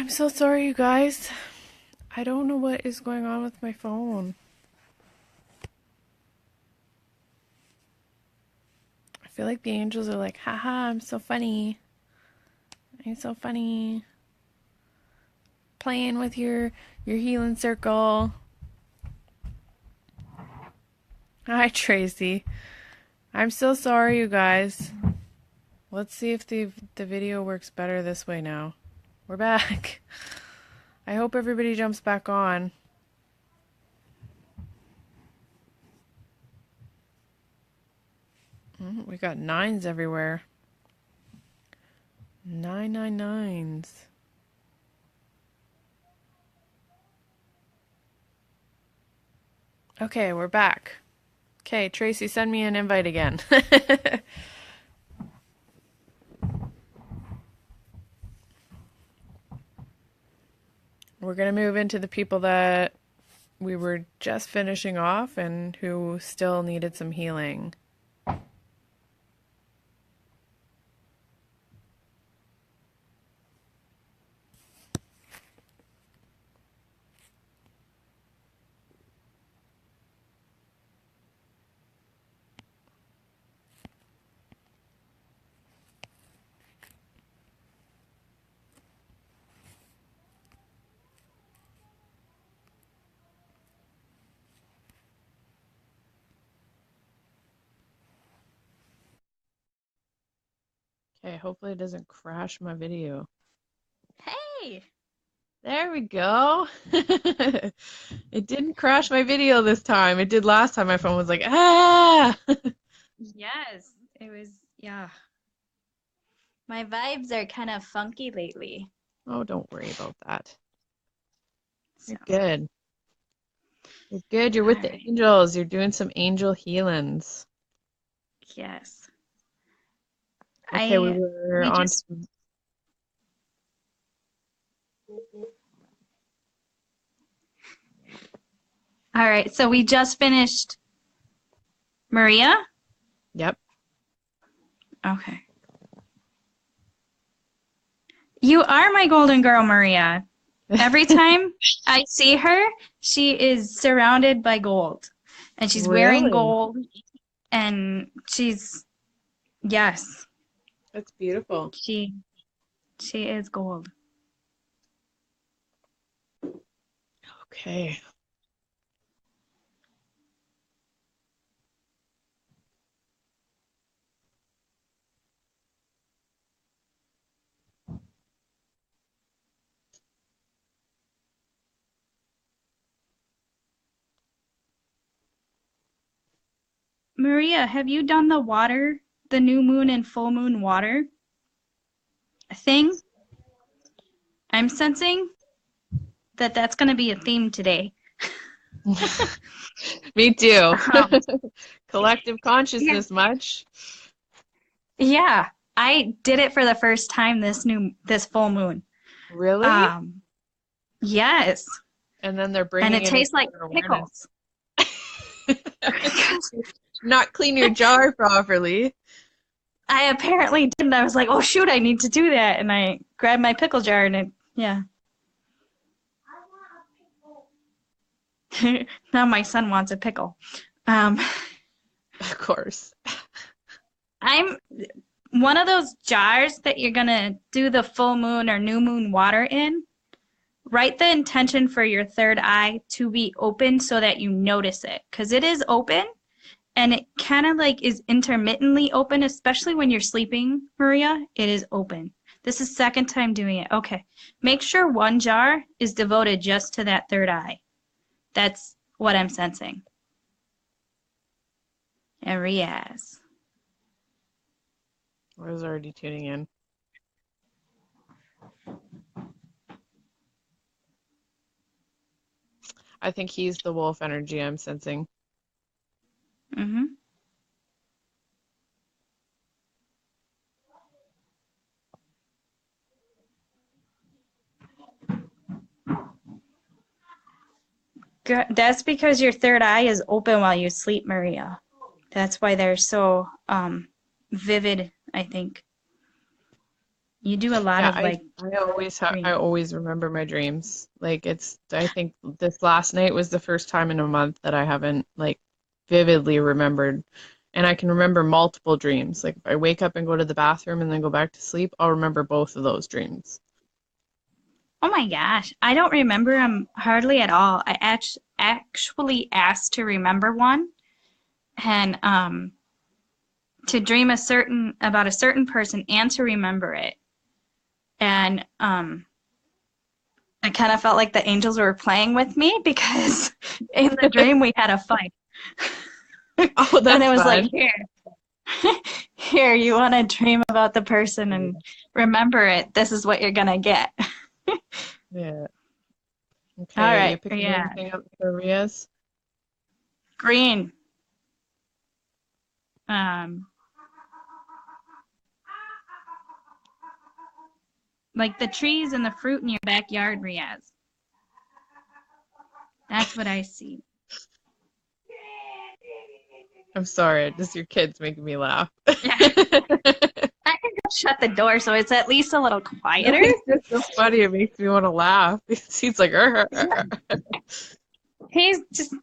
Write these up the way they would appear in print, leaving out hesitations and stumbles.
I'm so sorry, you guys. I don't know what is going on with my phone. I feel like the angels are like, haha, I'm so funny. I'm so funny. Playing with your healing circle. Hi, Tracy. I'm so sorry, you guys. Let's see if the video works better this way now. We're back. I hope everybody jumps back on. We got nines everywhere. 999s. Okay, we're back. Okay, Tracy, send me an invite again. We're going to move into the people that we were just finishing off and who still needed some healing. Okay, hopefully it doesn't crash my video. Hey! There we go. It didn't crash my video this time. It did last time. My phone was like, ah. Yes, it was, yeah. My vibes are kind of funky lately. Oh, don't worry about that. So, You're good. You're good. You're all with the right. angels. You're doing some angel healings. Yes. Okay, we I, were we on just, to all right. So we just finished Maria. yep. Okay. You are my golden girl, Maria. Every time I see her, she is surrounded by gold. And she's wearing Really? gold. And she's, yes, That's beautiful. she is gold. Okay. Maria, have you done the water, the new moon and full moon water thing? I'm sensing that that's going to be a theme today. Me too. Um, Collective yeah, consciousness much? yeah, I did it for the first time this full moon. Really? Um, yes, And then they're and bringing it it into tastes like your awareness. pickles. Not clean your jar properly. I apparently didn't. I was like, oh shoot, I need to do that, and I grabbed my pickle jar and yeah. Now my son wants a pickle. Um, Of course. I'm one of those jars that you're gonna do the full moon or new moon water in. Write the intention for your third eye to be open so that you notice it, because it is open and it kind of like is intermittently open, especially when you're sleeping, Maria. It is open. This is second time doing it. Okay. Make sure one jar is devoted just to that third eye. That's what I'm sensing. And Riaz. I was already tuning in. I think he's the wolf energy I'm sensing. Mm-hmm. Good. That's because your third eye is open while you sleep, Maria. That's why they're so vivid, I think. You do a lot Yeah, of like I dreams. always remember my dreams. Like I think this last night was the first time in a month that I haven't like vividly remembered. And I can remember multiple dreams. Like if I wake up and go to the bathroom and then go back to sleep, I'll remember both of those dreams. Oh my gosh, I don't remember them hardly at all. I actually asked to remember one and to dream a certain about a certain person and to remember it. And I kind of felt like the angels were playing with me because in the dream we had a fight. Oh, And it that's was like, fun. here, you want to dream about the person and remember it. This is what you're gonna get. Yeah. All Okay, are you right, picking yeah. anything up for Ria's? Green. Um, like the trees and the fruit in your backyard, Riaz. That's what I see. I'm sorry, just your kids making me laugh. Yeah. I can go shut the door so it's at least a little No, quieter. it's just so funny. It makes me want to laugh. He's like, He's just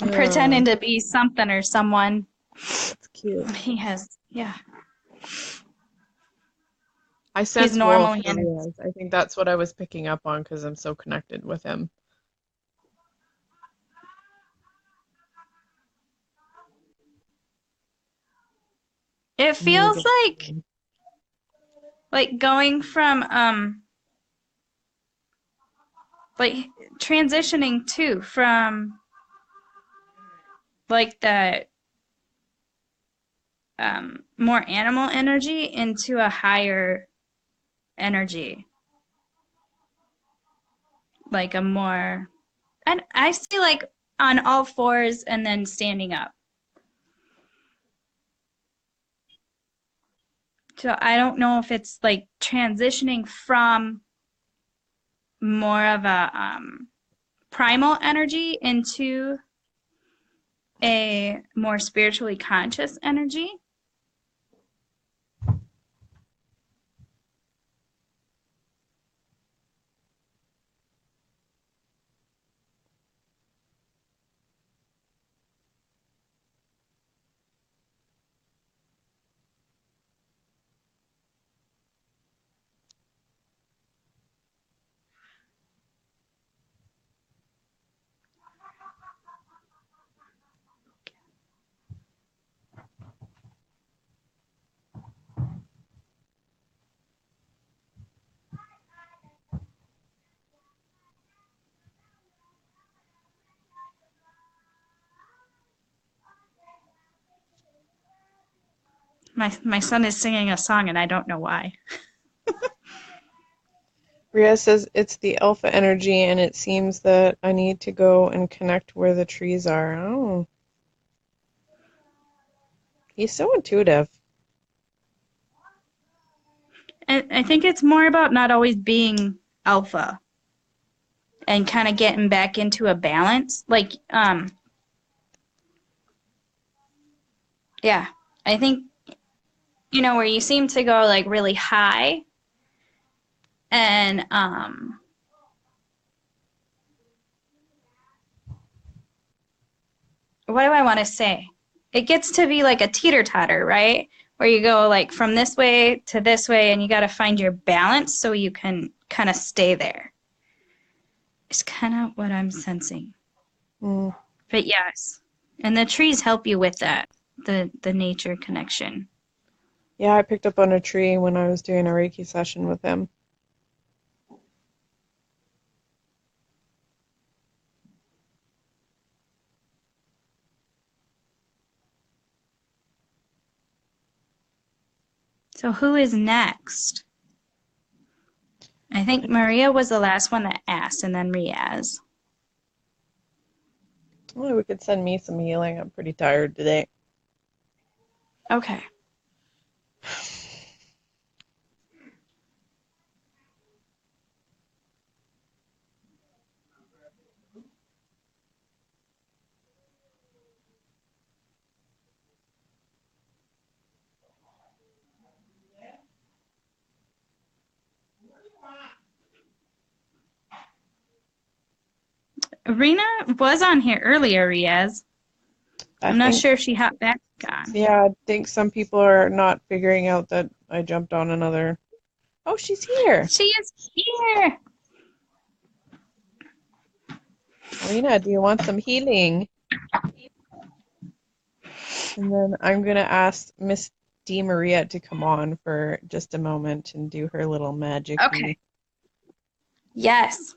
Oh, pretending to be something or someone. that's cute. He has, yeah. I He's sense normal. wolf for Riaz. I think that's what I was picking up on because I'm so connected with him. It And you were feels getting like going from like transitioning too from like the more animal energy into a higher energy, like a more, and I see like on all fours and then standing up. So I don't know if it's like transitioning from more of a primal energy into a more spiritually conscious energy. My son is singing a song and I don't know why. Ria says it's the alpha energy, and it seems that I need to go and connect where the trees are. Oh, he's so intuitive. And I think it's more about not always being alpha and kind of getting back into a balance. Like, yeah, I think, where you seem to go like really high and, what do I want to say? It gets to be like a teeter-totter, right? Where you go like from this way to this way and you got to find your balance so you can kind of stay there. It's kind of what I'm sensing. Mm. But yes. And the trees help you with that, the nature connection. Yeah, I picked up on a tree when I was doing a Reiki session with him. So who is next? I think Maria was the last one that asked, and then Riaz. Oh, we could send me some healing. I'm pretty tired today. Okay. Rena was on here earlier, Riaz. I I'm not think, sure if she hopped back on. yeah, I think some people are not figuring out that I jumped on another. Oh, she's here. She is here. Rena, do you want some healing? And then I'm gonna ask Miss D. Maria to come on for just a moment and do her little magic-y. Okay. Yes.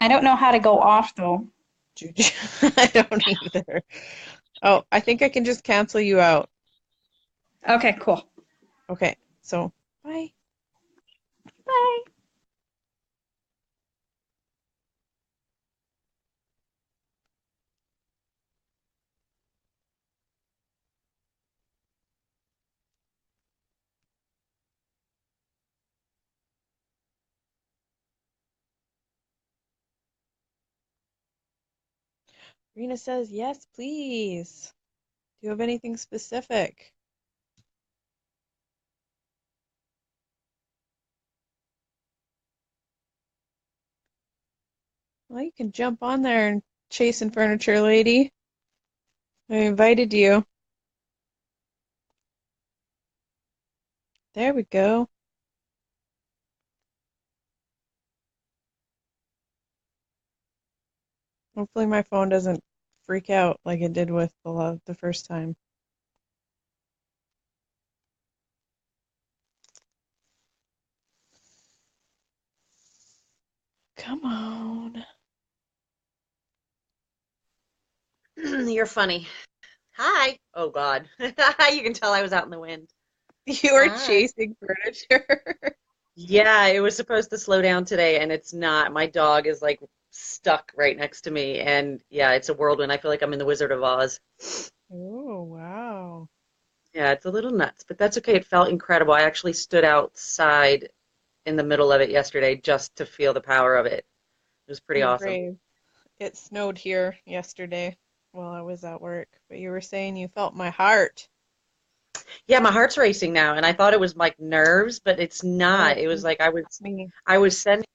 I don't know how to go off though. Juju. I don't either. Oh, I think I can just cancel you out. Okay, cool. Okay, so bye. Bye. Rena says, yes, please. Do you have anything specific? Well, you can jump on there and chasing furniture lady. I invited you. There we go. Hopefully my phone doesn't freak out like it did with the first time. Come on. You're funny. Hi. Oh God. You can tell I was out in the wind. You are Hi. chasing furniture. Yeah, it was supposed to slow down today and it's not. My dog is like stuck right next to me and yeah, it's a whirlwind. I feel like I'm in the Wizard of Oz. Oh, wow. Yeah, it's a little nuts, but that's okay. It felt incredible. I actually stood outside in the middle of it yesterday just to feel the power of it. It was pretty You're awesome. brave. It snowed here yesterday while I was at work, but you were saying you felt my heart. Yeah, my heart's racing now and I thought it was like nerves, but it's Oh, not. It was it's like me. I was sending.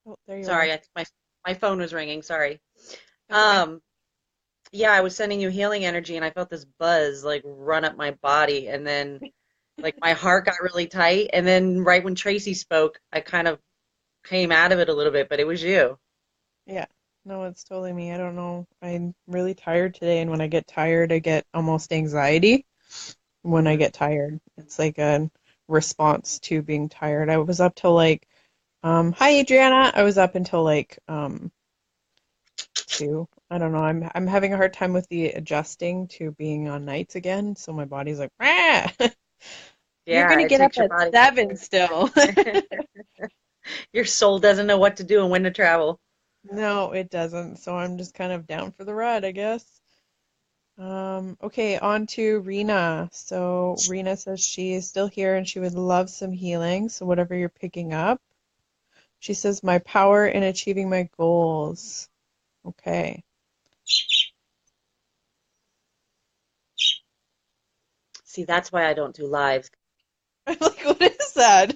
Oh, there you are. Sorry, my phone was ringing. Sorry. That's okay. Um, yeah, I was sending you healing energy, and I felt this buzz like run up my body, and then like my heart got really tight, and then right when Tracy spoke, I kind of came out of it a little bit, but it was you. Yeah. No, it's totally me. I don't know. I'm really tired today, and when I get tired, I get almost anxiety when I Hmm. get tired. It's like a response to being tired. I was up till like, hi Adriana. I was up until like 2. I don't know. I'm having a hard time with the adjusting to being on nights again, so my body's like, ah, you're Yeah, gonna it get up takes your at body. 7 still. Your soul doesn't know what to do and when to travel. No, it doesn't. So I'm just kind of down for the ride, I guess. Okay, on to Rena. So Rena says she is still here and she would love some healing. So whatever you're picking up. She says my power in achieving my goals. Okay. See, that's why I don't do lives. I'm like, what is that?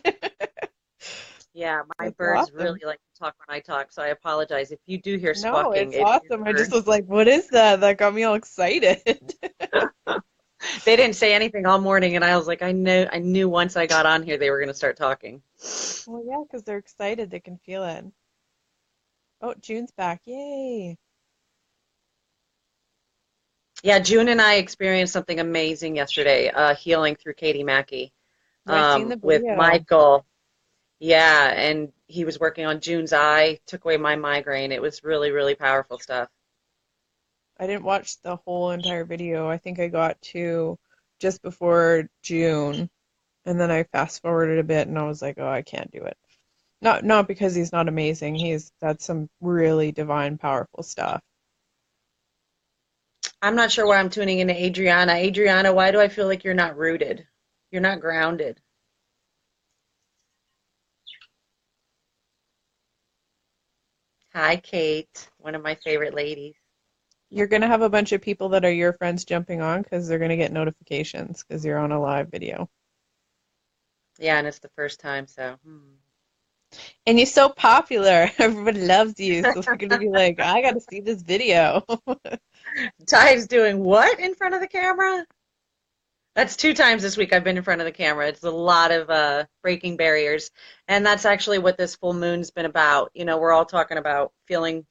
Yeah, my That's birds really awesome. like to talk when I talk, so I apologize if you do hear No, squawking. it's It is awesome. I just birds. was like, what is that? That got me all excited. They didn't say anything all morning, and I was like, I knew once I got on here they were going to start talking. Well, yeah, because they're excited. They can feel it. Oh, June's back. Yay. Yeah, June and I experienced something amazing yesterday, healing through Katie Mackey, Yeah, I seen the with video. Michael. Yeah, and he was working on June's eye, took away my migraine. It was really, really powerful stuff. I didn't watch the whole entire video. I think I got to just before June, and then I fast forwarded a bit and I was like, oh, I can't do it. Not because he's not amazing. He's That's some really divine, powerful stuff. I'm not sure why I'm tuning into Adriana. Adriana, why do I feel like you're not rooted? You're not grounded. Hi, Kate, one of my favorite ladies. You're gonna have a bunch of people that are your friends jumping on because they're gonna get notifications because you're on a live video. Yeah, and it's the first time, so. And you're so popular. Everybody loves you. So they're gonna be like, I gotta see this video. Ty's doing what in front of the camera? That's 2 times this week I've been in front of the camera. It's a lot of breaking barriers. And that's actually what this full moon's been about. We're all talking about feeling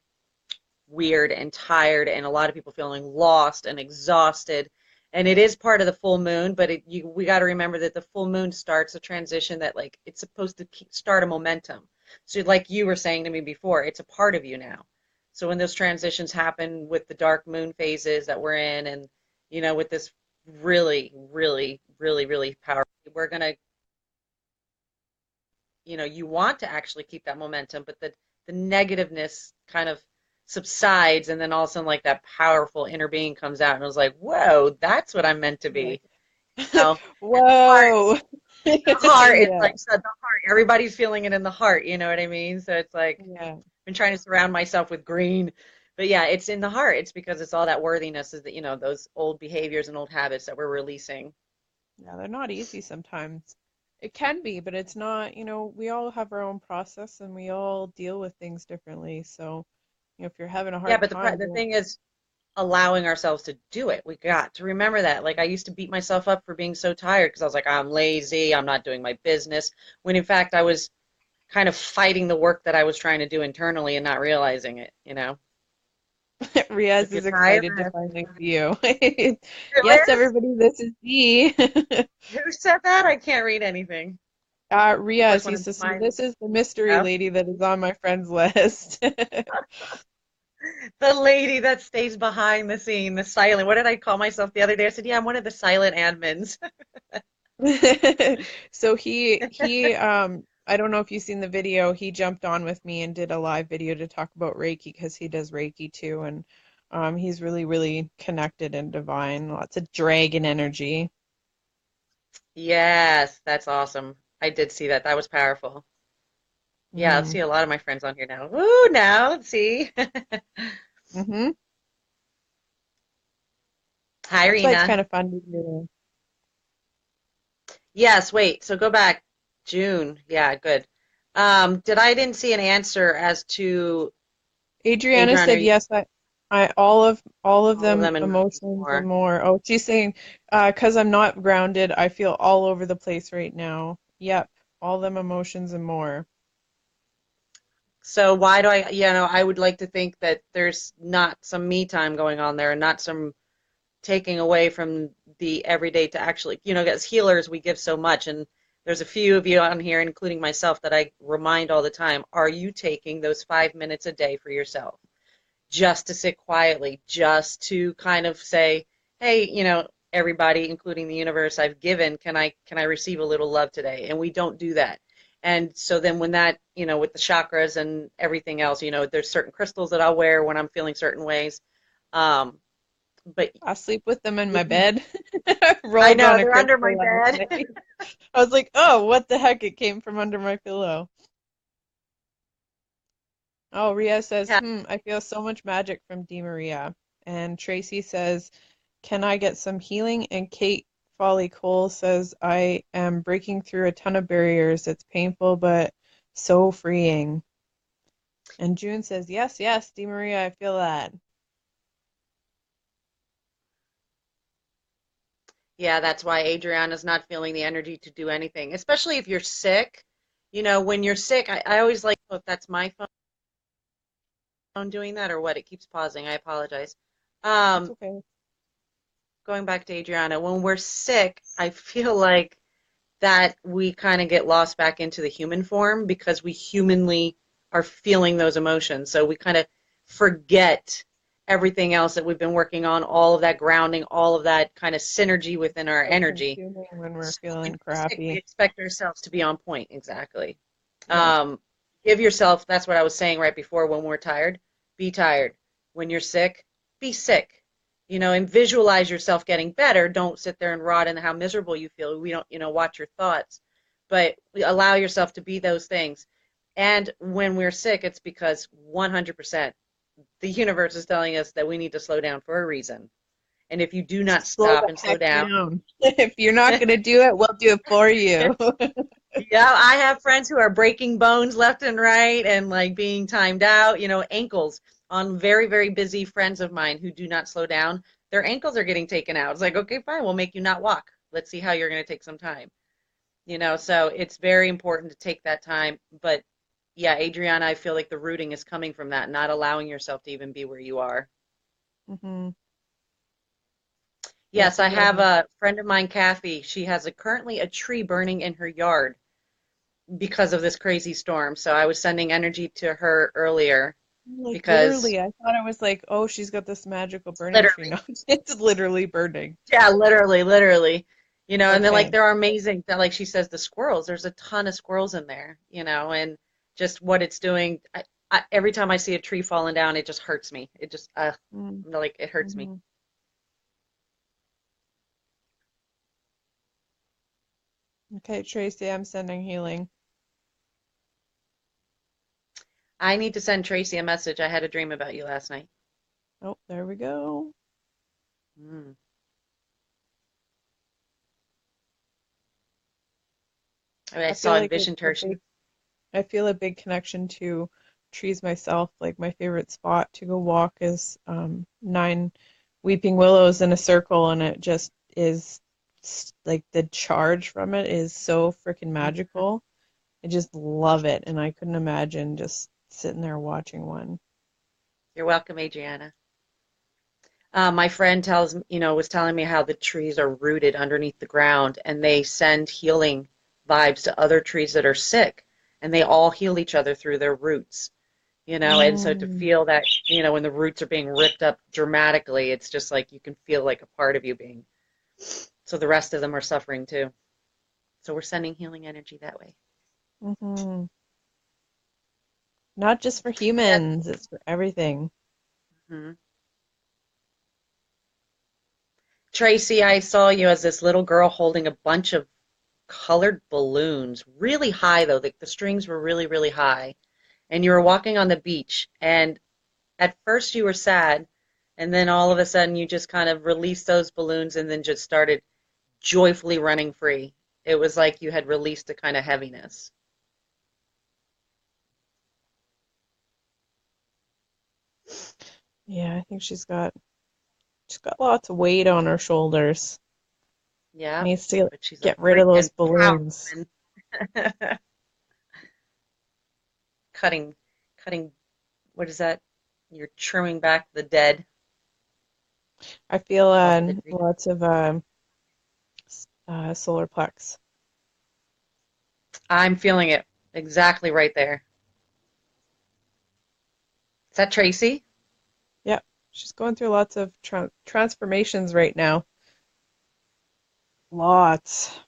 weird and tired, and a lot of people feeling lost and exhausted. And it is part of the full moon, but we got to remember that the full moon starts a transition that, like, it's supposed to start a momentum. So, like you were saying to me before, it's a part of you now. So when those transitions happen with the dark moon phases that we're in, and with this really, really, really, really powerful, we're gonna, you want to actually keep that momentum, but the negativeness kind of subsides, and then all of a sudden, like, that powerful inner being comes out, and I was like, whoa, that's what I'm meant to be. And Whoa. the heart is Yeah. like, so the heart, everybody's feeling it in the heart, you know what I mean? So it's like, Yeah. I've been trying to surround myself with green, but yeah, it's in the heart. It's because it's all that worthiness, is that, those old behaviors and old habits that we're releasing. Yeah, they're not easy sometimes. It can be, but it's not, we all have our own process and we all deal with things differently. So, if you're having a Yeah, hard but time, the don't. thing is, allowing ourselves to do it. We got to remember that. Like, I used to beat myself up for being so tired because I was like, I'm lazy, I'm not doing my business, when in fact I was kind of fighting the work that I was trying to do internally and not realizing it. Riaz If you're is tired, excited to finally see you. Yes, Liz, everybody, this is Dee. who said that? I can't read anything. Of course, Riaz, when he I'm says, so smiling. this is the mystery Oh, lady that is on my friends list. the lady that stays behind the scene, the silent. What did I call myself the other day? I said, yeah, I'm one of the silent admins. So I don't know if you've seen the video, he jumped on with me and did a live video to talk about Reiki because he does Reiki too, and he's really, really connected and divine, lots of dragon energy. Yes, that's awesome. I did see that. That was powerful. Yeah, I Mm-hmm. see a lot of my friends on here now. Ooh, now let's see. Mm-hmm. Hi, That's why it's kind Rena. of fun to do. Yes, wait. So go back. June. Yeah, good. I didn't see an answer as to Adriana Adrian, are said you yes, I all of all of them them and emotions and more? more. Oh, she's saying, 'cause I'm not grounded, I feel all over the place right now. Yep, all them emotions and more. So why do I would like to think that there's not some me time going on there and not some taking away from the everyday to actually, as healers, we give so much. And there's a few of you on here, including myself, that I remind all the time, are you taking those 5 minutes a day for yourself? Just to sit quietly, just to kind of say, hey, everybody, including the universe I've given, can I receive a little love today? And we don't do that. And so then when that, with the chakras and everything else, there's certain crystals that I'll wear when I'm feeling certain ways. Um, but I sleep with them in my if you, bed. I Rolled know on a they're under crystal my last bed. night. I was like, oh, what the heck? It came from under my pillow. Oh, Ria says, Yeah. I feel so much magic from Di Maria. And Tracy says, can I get some healing? And Kate Folly Cole says, I am breaking through a ton of barriers. It's painful, but so freeing. And June says, yes, yes, Di Maria, I feel that. Yeah, that's why Adriana's not feeling the energy to do anything, especially if you're sick. When you're sick, I always like, oh, if that's my phone doing that or what, it keeps pausing. I apologize. It's Um, okay. Going back to Adriana, when we're sick, I feel like that we kind of get lost back into the human form because we humanly are feeling those emotions. So we kind of forget everything else that we've been working on, all of that grounding, all of that kind of synergy within our So energy. consuming when we're So when feeling we're sick, we crappy. expect ourselves to be on point. Exactly. Yeah. Um, Give yourself, that's what I was saying right before, when we're tired, be tired. When you're sick, be sick. And visualize yourself getting better. Don't sit there and rot in how miserable you feel. We don't, watch your thoughts, but allow yourself to be those things. And when we're sick, it's because 100%. the universe is telling us that we need to slow down for a reason. And if you do not Slow stop the and slow heck down, down. If you're not going to do it, we'll do it for you. yeah, I have friends who are breaking bones left and right and like being timed out, ankles on very, very busy friends of mine who do not slow down. Their ankles are getting taken out. It's like, okay, fine, we'll make you not walk. Let's see how you're going to take some time. So it's very important to take that time. But yeah, Adriana, I feel like the rooting is coming from that, not allowing yourself to even be where you are. Hmm. Yep, Yes, I have letting a friend of mine, Kathy. She has currently a tree burning in her yard because of this crazy storm. So I was sending energy to her earlier like because literally, I thought it was like, oh, she's got this magical burning tree. literally, No, it's literally burning. yeah, literally, literally, and then like Okay. they're amazing. That like she says, the squirrels. There's a ton of squirrels in there, and just what it's doing. Every time I see a tree falling down, it just hurts me. It just, like it hurts me. Mm-hmm. Okay, Tracy, I'm sending healing. I need to send Tracy a message. I had a dream about you last night. Oh, there we go. Mm. I I feel saw like envisioned her. I feel a big connection to trees myself. Like my favorite spot to go walk is nine weeping willows in a circle, and it just is like the charge from it is so freaking magical. I just love it, and I couldn't imagine just sitting there watching one. You're welcome, Adriana. My friend was telling me how the trees are rooted underneath the ground and they send healing vibes to other trees that are sick and they all heal each other through their roots, and so to Mm, feel that, when the roots are being ripped up dramatically, it's just like you can feel like a part of you being, so the rest of them are suffering too. So we're sending healing energy that way. hmm. Not just for Yeah. humans, it's for everything. Mhm. Tracy, I saw you as this little girl holding a bunch of colored balloons, really high though. The strings were really, really high. And you were walking on the beach. And at first you were sad. And then all of a sudden you just kind of released those balloons and then just started joyfully running free. It was like you had released a kind of heaviness. Yeah, I think she's got lots of weight on her shoulders. Yeah. Needs to But she's a get rid of those freaking power balloons. woman. Cutting, cutting, what is that? You're trimming back the dead I feel off the tree. lots of solar plex. I'm feeling it exactly right there. Is that Tracy? Yep, she's going through lots of transformations right now. Lots.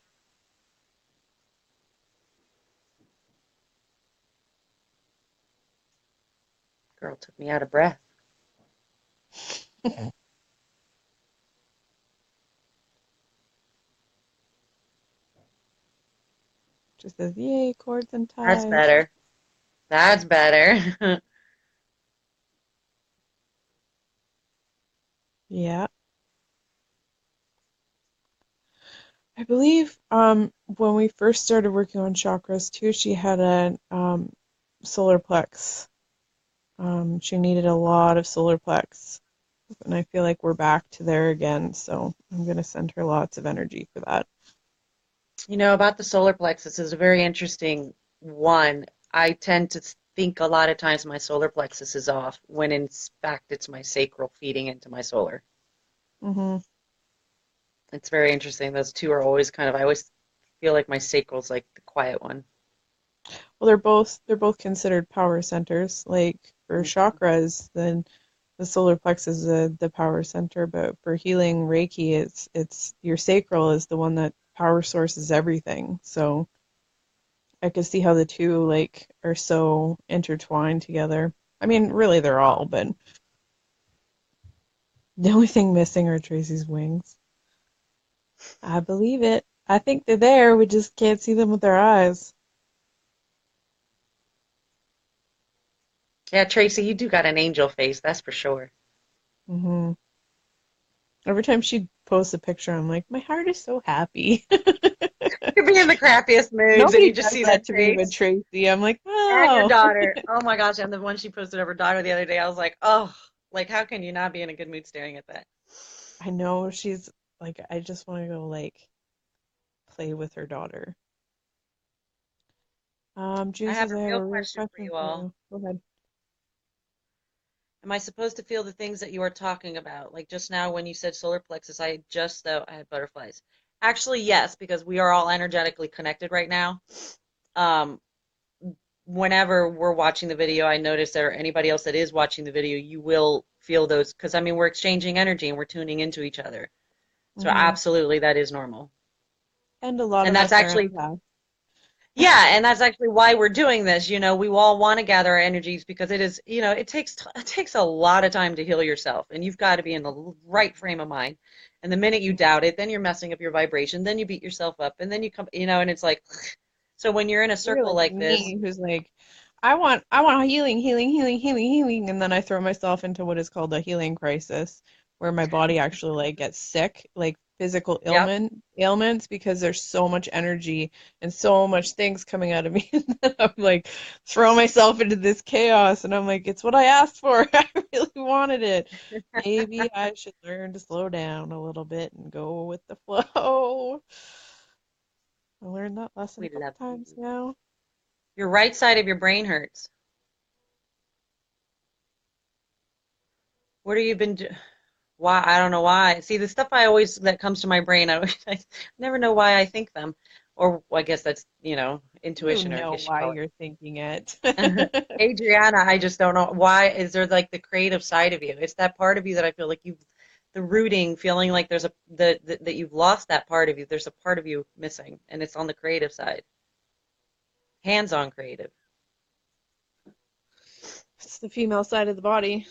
Girl took me out of breath. She says, "Yay, cords and That's ties." better. That's better. Yeah, I believe when we first started working on chakras too, she had a solar plex. She needed a lot of solar plex, and I feel like we're back to there again. So I'm gonna send her lots of energy for that. About the solar plexus is a very interesting one. I tend to think a lot of times my solar plexus is off when in fact it's my sacral feeding into my solar. Hmm. It's very interesting. Those two are always I always feel like my sacral's like the quiet one. Well, they're both considered power centers. Like for Mhm. chakras, then the solar plexus is the power center, but for healing Reiki, it's your sacral is the one that power sources everything. So I could see how the two like are so intertwined together. I mean, really they're all, but the only thing missing are Tracy's wings. I believe it. I think they're there. We just can't see them with our eyes. Yeah, Tracy, you do got an angel face, that's for sure. Hmm. Every time she posts a picture, I'm like, my heart is so happy. You'd be in the crappiest moods and Nobody you just does see that that to me but face. Tracy. I'm like, And your oh, daughter. Oh my gosh, and the one she posted of her daughter the other day, I was like, oh, like how can you not be in a good mood staring at that? I know she's like, I just want to go like play with her daughter. I June have says a I have real a real question for question you for all. you. Go ahead. Am I supposed to feel the things that you are talking about? Like just now when you said solar plexus, I just thought I had butterflies. Actually, yes, because we are all energetically connected right now. Um, Whenever we're watching the video, I notice that, or anybody else that is watching the video, you will feel those because I mean we're exchanging energy and we're tuning into each other. So Hmm. absolutely, that is normal. And a lot And of that's us are actually, empaths. yeah, and that's actually why we're doing this. You know, we all want to gather our energies because it is, you know, it takes a lot of time to heal yourself, and you've got to be in the right frame of mind. And the minute you doubt it, then you're messing up your vibration, then you beat yourself up, and then you come, you know, and it's like, so when you're in a You're circle like like this, me, who's like, I want healing, healing, healing, healing, healing, and then I throw myself into what is called a healing crisis, where my body actually like gets sick, like physical yep, ailments, because there's so much energy and so much things coming out of me that I'm like throw myself into this chaos, and I'm like, it's what I asked for. I really wanted it. Maybe I should learn to slow down a little bit and go with the flow. I learned that lesson a we couple love you. times now. Your right side of your brain hurts. What have you been doing? Why? I don't know why. See, the stuff I always that comes to my brain, I never know why I think them. Or well, I guess that's, you know, You intuition, or I know guess you why call you're thinking it. it. Adriana, I just don't know why. Is there like the creative side of you? It's that part of you that I feel like you've the rooting, feeling like there's that you've lost that part of you. There's a part of you missing, and it's on the creative side, hands-on creative. It's the female side of the body.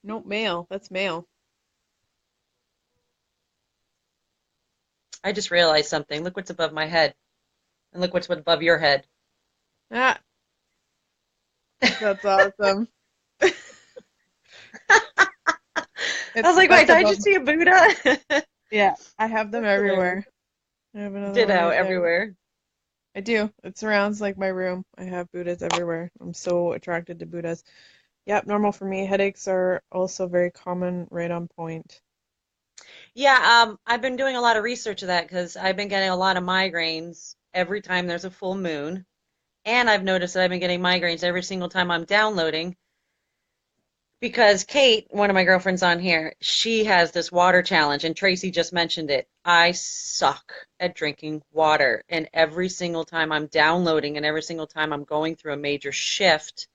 Nope, male. That's male. I just realized something. Look what's above my head, and look what's above your head. Ah, that's awesome. I was like, wait, That's did I just above. see a Buddha? Yeah, I have them That's hilarious. everywhere. I have another one Ditto right there. everywhere. I do. It surrounds like my room. I have Buddhas everywhere. I'm so attracted to Buddhas. Yep, normal for me. Headaches are also very common, right on point. Yeah, I've been doing a lot of research of that because I've been getting a lot of migraines every time there's a full moon. And I've noticed that I've been getting migraines every single time I'm downloading because Kate, one of my girlfriends on here, she has this water challenge, and Tracy just mentioned it. I suck at drinking water, and every single time I'm downloading and every single time I'm going through a major shift,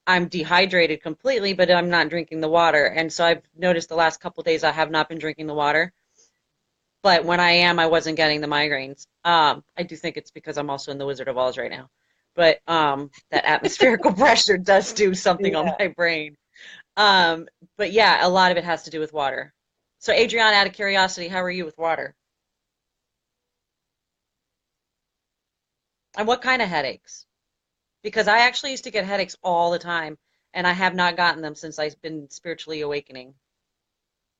I'm dehydrated completely, but I'm not drinking the water. And so I've noticed the last couple of days I have not been drinking the water. But when I am, I wasn't getting the migraines. I do think it's because I'm also in the Wizard of Oz right now. But that atmospherical pressure does do something on Yeah. my brain. Um, but yeah, a lot of it has to do with water. So, Adrienne, out of curiosity, how are you with water? And what kind of headaches? Because I actually used to get headaches all the time, and I have not gotten them since I've been spiritually awakening.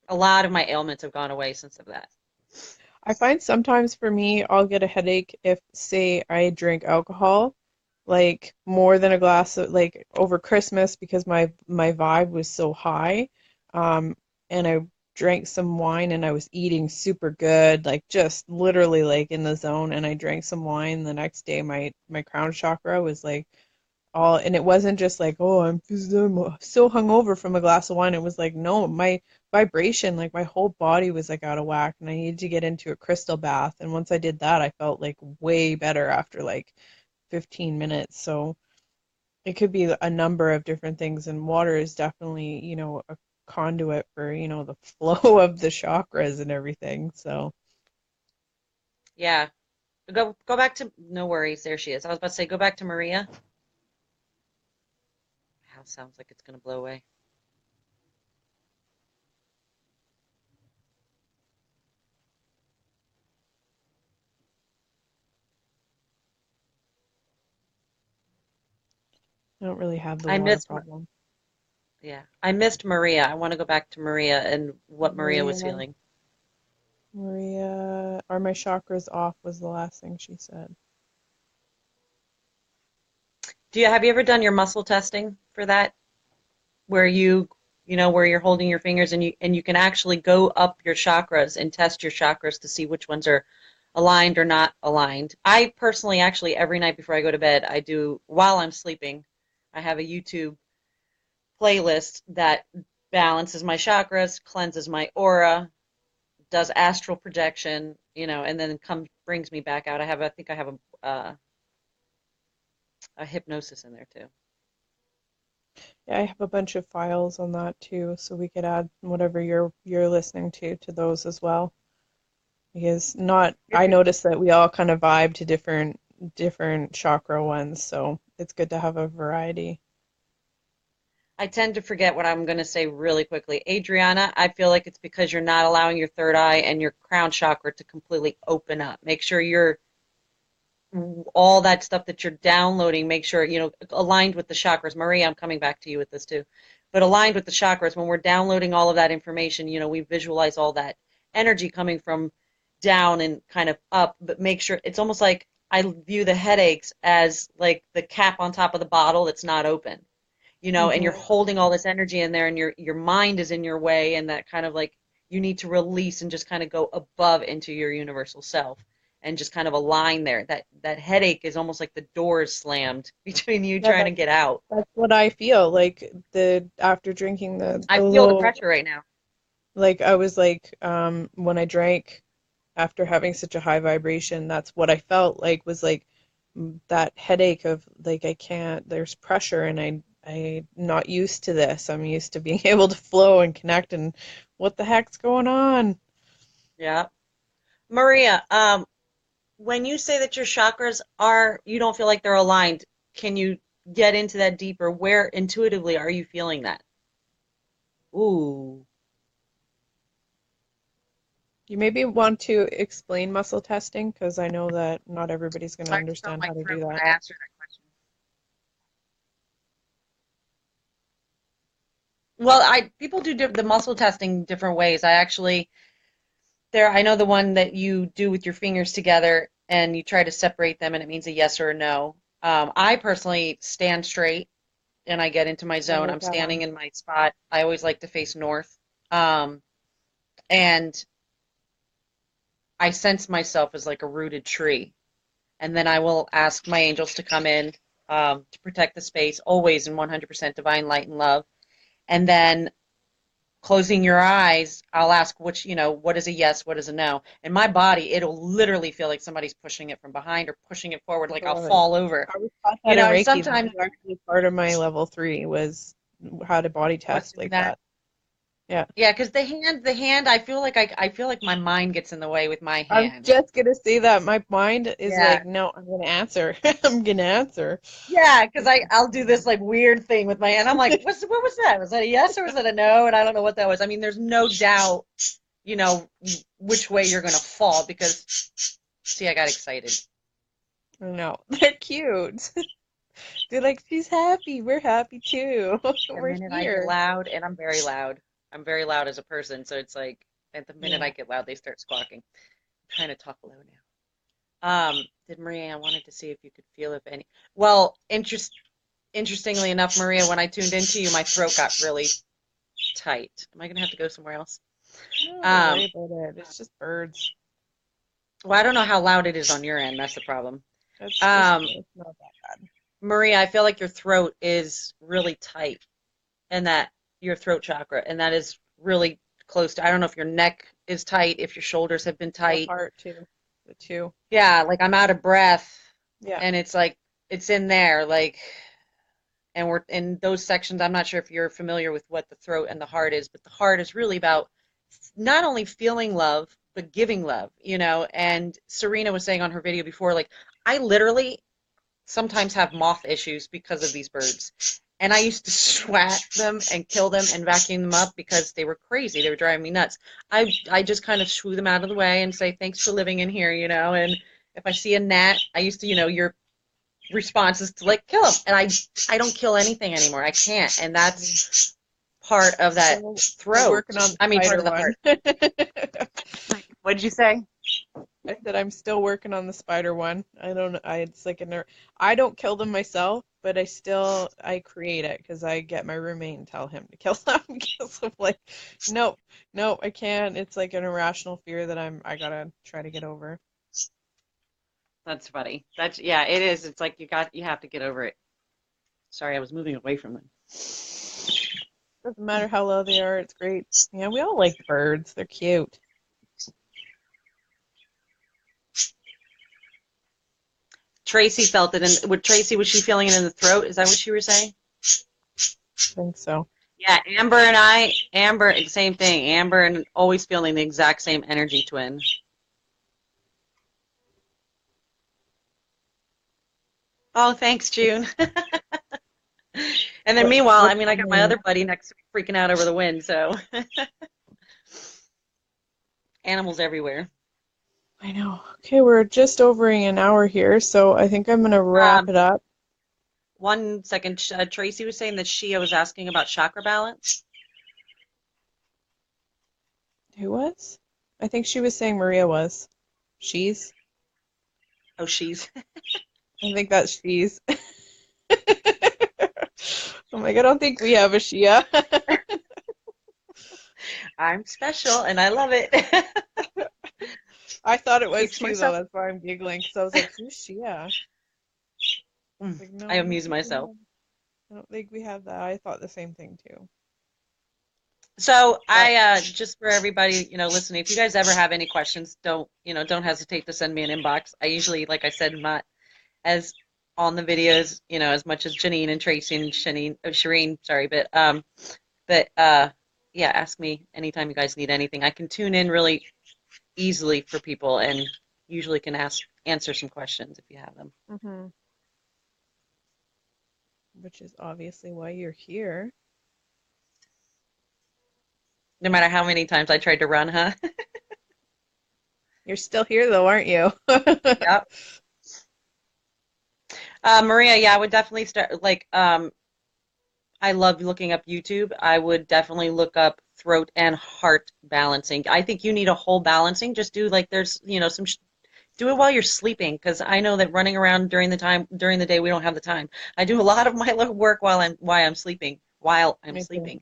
A lot of my ailments have gone away since of that. I find sometimes for me, I'll get a headache if, say, I drink alcohol, like more than a glass of, like over Christmas because my vibe was so high. Um, and I drank some wine and I was eating super good, like just literally like in the zone. And I drank some wine. The next day, my crown chakra was like all, and it wasn't just like, oh, I'm so hungover from a glass of wine. It was like, no, my vibration, like my whole body was like out of whack, and I needed to get into a crystal bath. And once I did that, I felt like way better after like 15 minutes. So it could be a number of different things, and water is definitely, a conduit for, the flow of the chakras and everything. So Yeah. Go back to no worries. There she is. I was about to say go back to Maria. House sounds like it's gonna blow away. I don't really have the I water missed, problem. yeah, I missed Maria. I want to go back to Maria and what Maria was Maria, feeling. Maria, are my chakras off was the last thing she said. Have you ever done your muscle testing for that? Where where you're holding your fingers and you can actually go up your chakras and test your chakras to see which ones are aligned or not aligned. I personally actually every night before I go to bed, I do while I'm sleeping, I have a YouTube playlist that balances my chakras, cleanses my aura, does astral projection, and then comes brings me back out. I think I have a hypnosis in there too. Yeah, I have a bunch of files on that too, so we could add whatever you're listening to those as well. Because not, I noticed that we all kind of vibe to different chakra ones, so it's good to have a variety. I tend to forget what I'm going to say really quickly. Adriana, I feel like it's because you're not allowing your third eye and your crown chakra to completely open up. Make sure you're all that stuff that you're downloading, make sure, aligned with the chakras. Maria, I'm coming back to you with this too. But aligned with the chakras, when we're downloading all of that information, we visualize all that energy coming from down and kind of up, but make sure it's almost like I view the headaches as like the cap on top of the bottle that's not open, and you're Hmm. holding all this energy in there and your mind is in your way and that kind of like you need to release and just kind of go above into your universal self and just kind of align there. That headache is almost like the door is slammed between you Yeah, trying to get out. that's what I feel like the after drinking the I feel the low, pressure right now. like I was like when I drank after having such a high vibration, that's what I felt like was like that headache of like I can't, there's pressure and I'm not used to this. I'm used to being able to flow and connect and what the heck's going on? Yeah. Maria, when you say that your chakras you don't feel like they're aligned, can you get into that deeper? Where intuitively are you feeling that? Ooh. You maybe want to explain muscle testing because I know that not everybody's going to I just felt understand my how to throat do when that. I asked her that question. Well, I people do the muscle testing different ways. I know the one that you do with your fingers together and you try to separate them and it means a yes or a no. I personally stand straight and I get into my I zone. like I'm that standing one. in my spot. I always like to face north. Um, and I sense myself as like a rooted tree. And then I will ask my angels to come in to protect the space, always in 100% divine light and love. And then closing your eyes, I'll ask what is a yes, what is a no. And my body, it'll literally feel like somebody's pushing it from behind or pushing it forward, like I'll Totally. fall over. I was taught that in And Reiki. That sometimes was actually part of my level 3 was how to body what's test doing like that? that. Yeah. Yeah, because the hand, I feel like my mind gets in the way with my I was hand. just gonna say that my mind is Yeah. like, no, I'm gonna answer. I'm gonna answer. Yeah, because I'll do this like weird thing with my hand. I'm like, what was that? Was that a yes or was that a no? And I don't know what that was. I mean, there's no doubt, you know, which way you're gonna fall because see, I got excited. I know. They're cute. They're like, she's happy. We're happy too. The We're minute I get here. loud, and I'm very loud. I'm very loud as a person, so it's like at the minute I Yeah. get loud, they start squawking. I'm trying to talk low now. Did Maria, I wanted to see if you could feel if any. Well, interestingly enough, Maria, when I tuned into you, my throat got really tight. Am I gonna have to go somewhere else? No, don't Um, worry about it. It's just birds. well, I don't know how loud it is on your end. That's the problem. It's Um, not that bad. Maria, I feel like your throat is really tight, and that your throat chakra, and that is really close to. I don't know if your neck is tight, if your shoulders have been The tight. heart too. The two. Yeah, like I'm out of breath, Yeah. and it's like it's in there, like, and we're in those sections. I'm not sure if you're familiar with what the throat and the heart is, but the heart is really about not only feeling love, but giving love, And Serena was saying on her video before, like, I literally sometimes have moth issues because of these birds. And I used to swat them and kill them and vacuum them up because they were crazy. They were driving me nuts. I just kind of shoo them out of the way and say, thanks for living in here, And if I see a gnat, I used to, response is to like kill him, and I don't kill anything anymore. I can't, and that's part of that Still throat. working on the I mean, part spider of the one. heart. What'd you say? I said I'm still working on the spider one. I don't know. It's like I don't kill them myself, but I create it because I get my roommate and tell him to kill them because I'm like, nope, nope, I can't. It's like an irrational fear that I gotta try to get over. That's funny. That's yeah, it is. It's like you have to get over it. Sorry, I was moving away from them. Doesn't matter how low they are, it's great. Yeah, we all like birds. They're cute. Tracy felt it in. With Tracy, was she feeling it in the throat? Is that what you were saying? I think so. Yeah, Amber, same thing. Amber and always feeling the exact same energy twin. Oh, thanks, June. And then meanwhile, I mean, I got my other buddy next to me freaking out over the wind, so animals everywhere. I know. Okay, we're just over an hour here, so I think I'm gonna wrap Um, it up. 1 second, Tracy was saying that Shia was asking about chakra balance. Who was? I think she was saying Maria was. She's. Oh, she's. I think that's she's. I'm like, I don't think we have a Shia. I'm special and I love it. I thought it was Keeps too, though. myself. That's why I'm giggling, because I was like, who's Shia? Like, no, I I don't amuse think we myself. have. I don't think we have that. I thought the same thing too. So But I just for everybody, listening, if you guys ever have any questions, don't hesitate to send me an inbox. I usually, like I said, I'm not as on the videos, as much as Janine and Tracy and Shireen, sorry, but yeah, ask me anytime you guys need anything. I can tune in really easily for people and usually can answer some questions if you have them. hmm which is obviously why you're here. No matter how many times I tried to run, huh? You're still here though, aren't you? Yep. Maria, yeah, I would definitely start like I love looking up YouTube. I would definitely look up throat and heart balancing. I think you need a whole balancing. Just do like there's, do it while you're sleeping because I know that running around during the day we don't have the time. I do a lot of my work while I'm Me too. sleeping.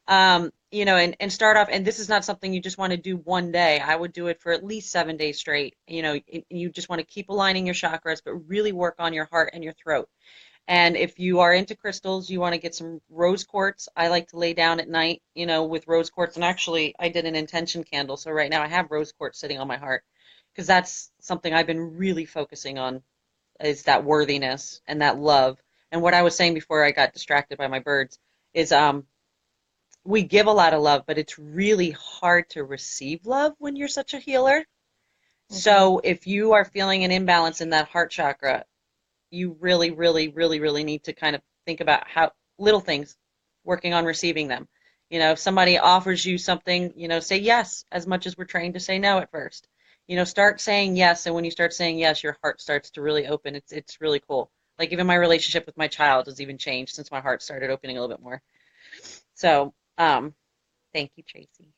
And start off, and this is not something you just want to do one day. I would do it for at least 7 days straight. You just want to keep aligning your chakras, but really work on your heart and your throat. And if you are into crystals, you want to get some rose quartz. I like to lay down at night, with rose quartz. And actually, I did an intention candle. So right now I have rose quartz sitting on my heart because that's something I've been really focusing on is that worthiness and that love. And what I was saying before I got distracted by my birds is we give a lot of love, but it's really hard to receive love when you're such a healer. hmm So if you are feeling an imbalance in that heart chakra, you really, really, really, really need to kind of think about how little things, working on receiving them. If somebody offers you something, say yes as much as we're trained to say no at first. Start saying yes, and when you start saying yes, your heart starts to really open. It's really cool. Like even my relationship with my child has even changed since my heart started opening a little bit more. So, thank you, Tracy.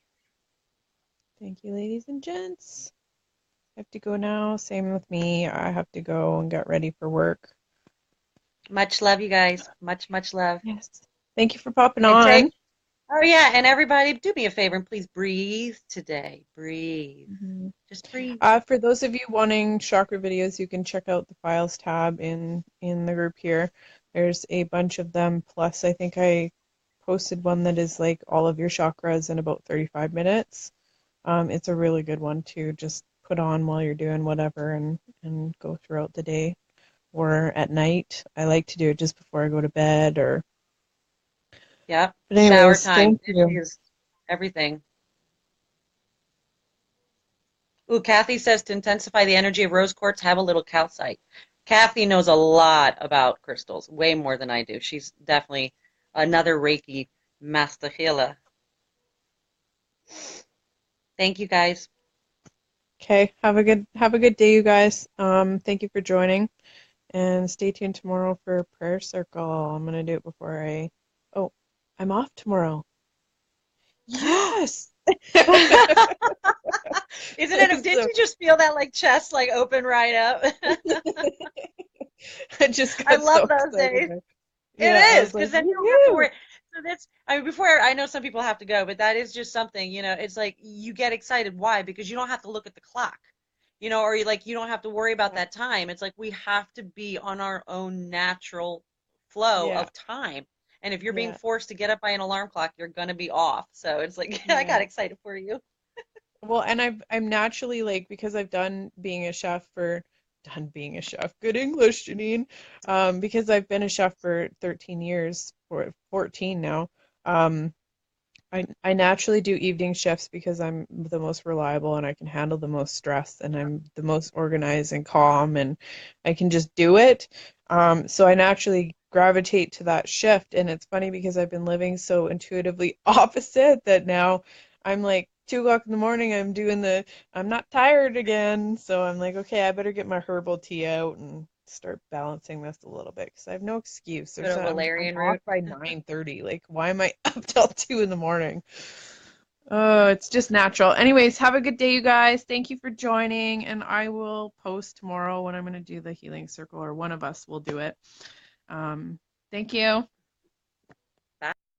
Thank you, ladies and gents. I have to go now. Same with me. I have to go and get ready for work. Much love, you guys. Much, much love. Yes. Thank you for popping And on. oh yeah, and everybody, do me a favor and please breathe today. Breathe. Mhm. Just breathe. For those of you wanting chakra videos, you can check out the files tab in the group here. There's a bunch of them. Plus, I think I posted one that is like all of your chakras in about 35 minutes. It's a really good one to just put on while you're doing whatever and go throughout the day or at night. I like to do it just before I go to bed or. Yep. But Shower anyways, time. thank you. Dishes, everything. Ooh, Kathy says to intensify the energy of rose quartz, have a little calcite. Kathy knows a lot about crystals, way more than I do. She's definitely another Reiki master healer. Thank you guys. Okay, have a good day, you guys. Thank you for joining, And stay tuned tomorrow for a prayer circle. I'm gonna do it before I. Oh, I'm off tomorrow. Yes. Isn't it? Didn't So you just feel that like chest like open right up? I just I got so love those excited. days. It Yeah, I is was like, because then you don't have to woohoo! worry. So that's, I mean, before I know some people have to go, but that is just something, it's like you get excited. Why? Because you don't have to look at the clock, or you don't have to worry about Yeah, that time. It's like we have to be on our own natural flow yeah, of time. And if you're being yeah, forced to get up by an alarm clock, you're gonna be off. So it's like I got yeah. excited for you. Well, and I'm naturally like because I've done being a chef. Good English, Janine. Because I've been a chef for 13 years, or 14 now. Um, I naturally do evening shifts because I'm the most reliable and I can handle the most stress and I'm the most organized and calm and I can just do it. So I naturally gravitate to that shift. And it's funny because I've been living so intuitively opposite that now I'm like 2 o'clock in the morning, I'm not tired again. So I'm like, okay, I better get my herbal tea out and start balancing this a little bit because I have no excuse. Go to I'm Valerian off root. by 9:30. Like, why am I up till 2 in the morning? Oh, it's just natural. Anyways, have a good day, you guys. Thank you for joining, and I will post tomorrow when I'm going to do the healing circle, or one of us will do it. Thank you.